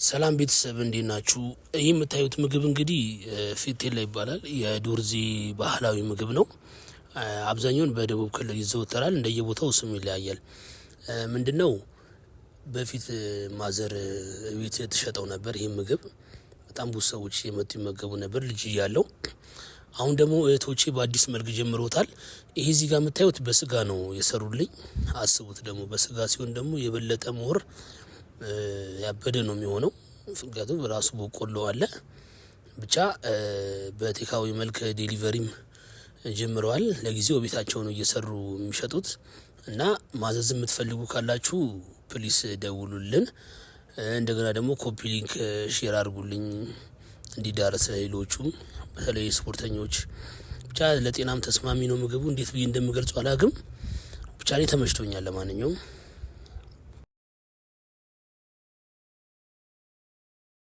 ሰላም ቤተሰብ እንዴት ናችሁ? ይህ የምታዩት ምግብ እንግዲህ ፊቴላ ይባላል። የዶርዜ ባህላዊ ምግብ ነው። አብዛኛውን በደቡብ ክልል ይዘወተራል። እንደየቦታው ስም ይለያያል። ምንድነው? በፊት ማዘር ቤት ተሸጠው ነበር። ይህ ምግብ በጣም ብዙ ሰዎች የመጡ ይመገቡ ነበር ልጅ እያለሁ። አሁን ደግሞ እህቶቼ በአዲስ መልክ ጀምሮታል። ይሄ እዚህ ጋር የምታዩት በስጋ ነው የሰሩልኝ። አስቡት ደግሞ በስጋ ሲሆን ደግሞ የበለጠ ሞር ያበደ ነው የሚሆነው። ምክንያቱም ራሱ በቆሎ አለ። ብቻ በቴካዊ መልክ ዴሊቨሪም ጀምረዋል። ለጊዜው ቤታቸው ነው እየሰሩ የሚሸጡት። እና ማዘዝ የምትፈልጉ ካላችሁ ፕሊስ ደውሉልን። እንደገና ደግሞ ኮፒ ሊንክ ሼር አድርጉልኝ እንዲዳረስ ለሌሎቹም በተለይ ስፖርተኞች። ብቻ ለጤናም ተስማሚ ነው ምግቡ። እንዴት ብዬ እንደምገልጸው አላውቅም። ብቻ እኔ ተመችቶኛል። ለማንኛውም